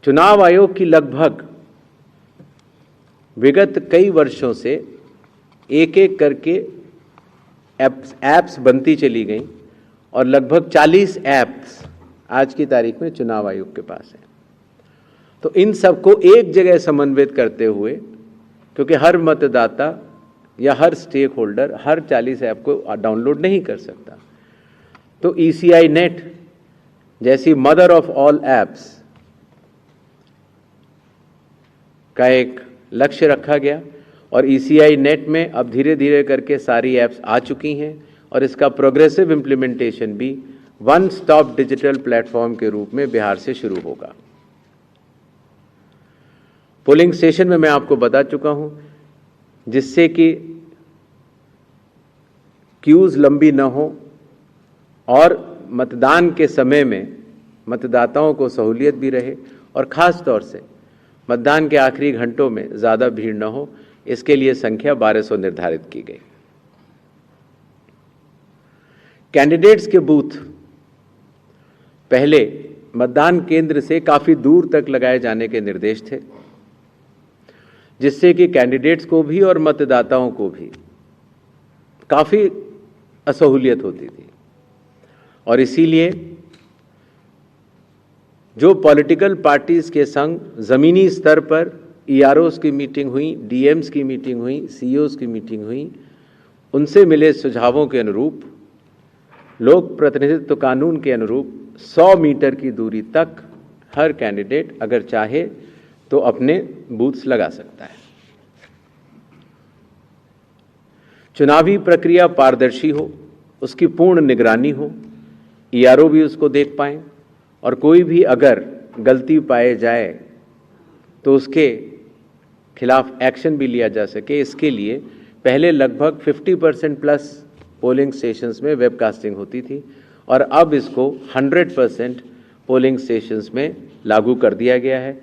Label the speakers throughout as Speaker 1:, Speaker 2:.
Speaker 1: चुनाव आयोग की लगभग विगत कई वर्षों से एक एक करके ऐप्स बनती चली गई और लगभग 40 ऐप्स आज की तारीख में चुनाव आयोग के पास है। तो इन सबको एक जगह समन्वित करते हुए, क्योंकि हर मतदाता या हर स्टेक होल्डर हर 40 ऐप को डाउनलोड नहीं कर सकता, तो ECI नेट जैसी मदर ऑफ ऑल ऐप्स का एक लक्ष्य रखा गया और ECI नेट में अब धीरे धीरे करके सारी ऐप्स आ चुकी हैं और इसका प्रोग्रेसिव इम्प्लीमेंटेशन भी वन स्टॉप डिजिटल प्लेटफॉर्म के रूप में बिहार से शुरू होगा। पोलिंग स्टेशन में मैं आपको बता चुका हूं, जिससे कि क्यूज लंबी न हो और मतदान के समय में मतदाताओं को सहूलियत भी रहे और ख़ास तौर से मतदान के आखिरी घंटों में ज़्यादा भीड़ न हो, इसके लिए संख्या 1200 निर्धारित की गई। कैंडिडेट्स के बूथ पहले मतदान केंद्र से काफ़ी दूर तक लगाए जाने के निर्देश थे, जिससे कि कैंडिडेट्स को भी और मतदाताओं को भी काफ़ी असहूलियत होती थी। और इसीलिए जो पॉलिटिकल पार्टीज़ के संग ज़मीनी स्तर पर EROs की मीटिंग हुई, DMs की मीटिंग हुई, CEOs की मीटिंग हुई, उनसे मिले सुझावों के अनुरूप लोक प्रतिनिधित्व कानून के अनुरूप 100 मीटर की दूरी तक हर कैंडिडेट अगर चाहे तो अपने बूथ्स लगा सकता है। चुनावी प्रक्रिया पारदर्शी हो, उसकी पूर्ण निगरानी हो, ERO भी उसको देख पाएं और कोई भी अगर गलती पाए जाए तो उसके खिलाफ एक्शन भी लिया जा सके। इसके लिए पहले लगभग 50% प्लस पोलिंग स्टेशंस में वेबकास्टिंग होती थी और अब इसको 100% पोलिंग स्टेशंस में लागू कर दिया गया है,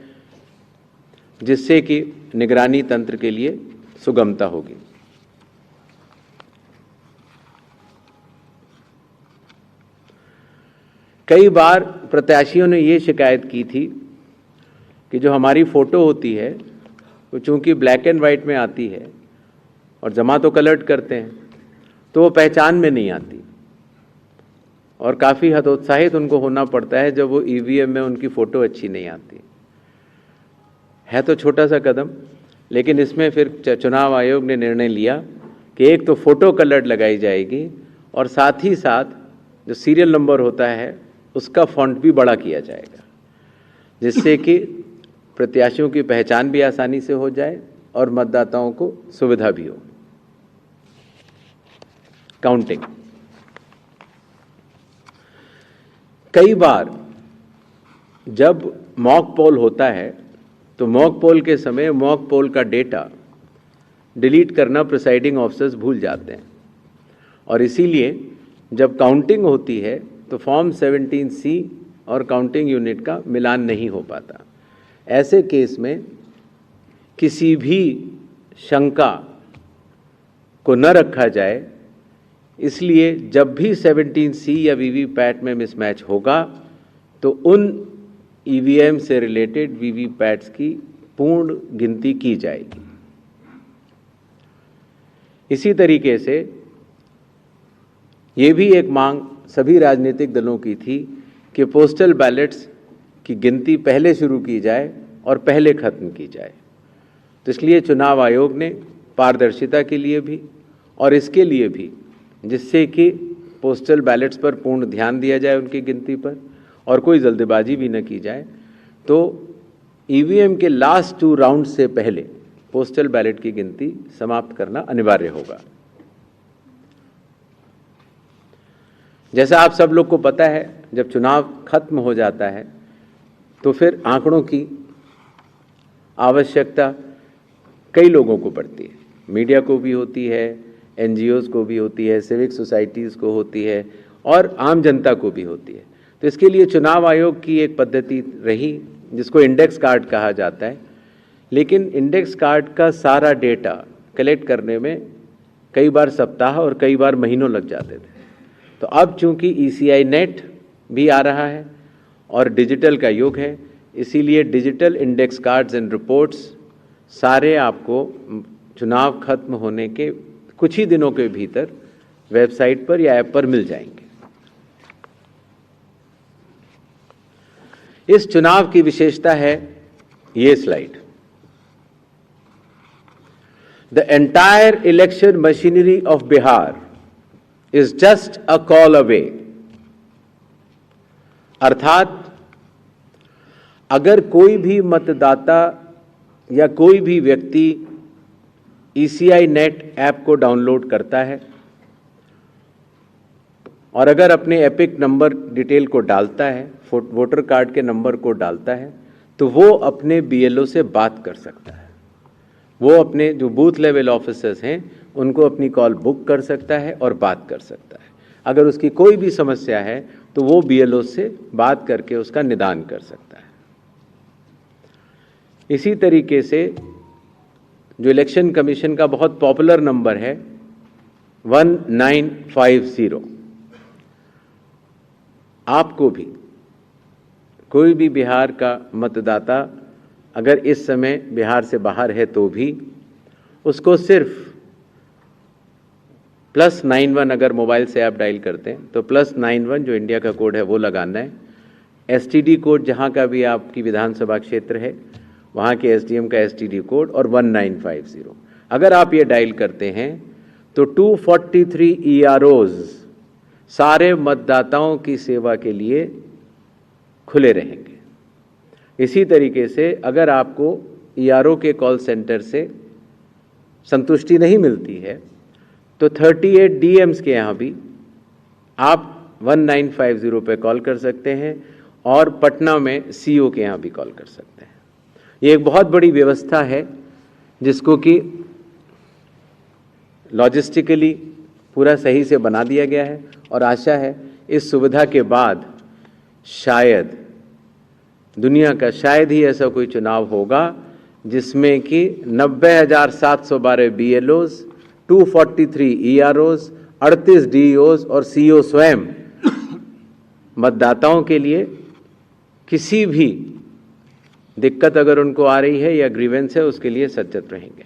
Speaker 1: जिससे कि निगरानी तंत्र के लिए सुगमता होगी। कई बार प्रत्याशियों ने ये शिकायत की थी कि जो हमारी फ़ोटो होती है वो चूँकि ब्लैक एंड वाइट में आती है और जमा तो कलर करते हैं तो वो पहचान में नहीं आती और काफ़ी हतोत्साहित उनको होना पड़ता है जब वो EVM में उनकी फ़ोटो अच्छी नहीं आती है। तो छोटा सा कदम, लेकिन इसमें फिर चुनाव आयोग ने निर्णय लिया कि एक तो फ़ोटो कलर लगाई जाएगी और साथ ही साथ जो सीरियल नंबर होता है उसका फ़ॉन्ट भी बड़ा किया जाएगा, जिससे कि प्रत्याशियों की पहचान भी आसानी से हो जाए और मतदाताओं को सुविधा भी हो। काउंटिंग, कई बार जब मॉक पोल होता है तो मॉक पोल के समय मॉक पोल का डेटा डिलीट करना प्रिसाइडिंग ऑफिसर्स भूल जाते हैं और इसीलिए जब काउंटिंग होती है तो फॉर्म 17C और काउंटिंग यूनिट का मिलान नहीं हो पाता। ऐसे केस में किसी भी शंका को न रखा जाए, इसलिए जब भी 17C या वीवीपैट में मिसमैच होगा तो उन EVM से रिलेटेड वीवीपैट्स की पूर्ण गिनती की जाएगी। इसी तरीके से ये भी एक मांग सभी राजनीतिक दलों की थी कि पोस्टल बैलेट्स की गिनती पहले शुरू की जाए और पहले ख़त्म की जाए। तो इसलिए चुनाव आयोग ने पारदर्शिता के लिए भी और इसके लिए भी, जिससे कि पोस्टल बैलेट्स पर पूर्ण ध्यान दिया जाए उनकी गिनती पर और कोई जल्दबाजी भी न की जाए, तो EVM के लास्ट 2 राउंड से पहले पोस्टल बैलेट की गिनती समाप्त करना अनिवार्य होगा। जैसा आप सब लोग को पता है, जब चुनाव खत्म हो जाता है तो फिर आंकड़ों की आवश्यकता कई लोगों को पड़ती है, मीडिया को भी होती है, NGOs को भी होती है, सिविक सोसाइटीज़ को होती है और आम जनता को भी होती है। तो इसके लिए चुनाव आयोग की एक पद्धति रही जिसको इंडेक्स कार्ड कहा जाता है, लेकिन इंडेक्स कार्ड का सारा डेटा कलेक्ट करने में कई बार सप्ताह और कई बार महीनों लग जाते थे। तो अब चूंकि ECI नेट भी आ रहा है और डिजिटल का युग है, इसीलिए digital index cards and reports सारे आपको चुनाव खत्म होने के कुछ ही दिनों के भीतर वेबसाइट पर या ऐप पर मिल जाएंगे। इस चुनाव की विशेषता है ये slide. The entire election machinery of Bihar is just a call away. अर्थात अगर कोई भी मतदाता या कोई भी व्यक्ति ECI नेट ऐप को डाउनलोड करता है और अगर अपने एपिक नंबर डिटेल को डालता है, वोटर कार्ड के नंबर को डालता है, तो वो अपने BLO से बात कर सकता है। वो अपने जो बूथ लेवल ऑफिसर्स हैं उनको अपनी कॉल बुक कर सकता है और बात कर सकता है। अगर उसकी कोई भी समस्या है तो वो BLO से बात करके उसका निदान कर सकता है। इसी तरीके से जो इलेक्शन कमीशन का बहुत पॉपुलर नंबर है 1950, आपको भी कोई भी बिहार का मतदाता अगर इस समय बिहार से बाहर है तो भी उसको सिर्फ +91 अगर मोबाइल से आप डायल करते हैं तो +91 जो इंडिया का कोड है वो लगाना है। STD कोड जहाँ का भी आपकी विधानसभा क्षेत्र है वहाँ के SDM का STD कोड और 1950 अगर आप ये डायल करते हैं तो 243 EROs सारे मतदाताओं की सेवा के लिए खुले रहेंगे। इसी तरीके से अगर आपको ERO के कॉल सेंटर से संतुष्टि नहीं मिलती है तो 38 DMs के यहाँ भी आप 1950 पे कॉल कर सकते हैं और पटना में CO के यहाँ भी कॉल कर सकते हैं। ये एक बहुत बड़ी व्यवस्था है जिसको कि लॉजिस्टिकली पूरा सही से बना दिया गया है और आशा है इस सुविधा के बाद शायद दुनिया का शायद ही ऐसा कोई चुनाव होगा जिसमें कि 90,712 BLOs, 243 EROs, 38 DEOs और CO स्वयं मतदाताओं के लिए किसी भी दिक्कत अगर उनको आ रही है या ग्रीवेंस है उसके लिए सचेत रहेंगे।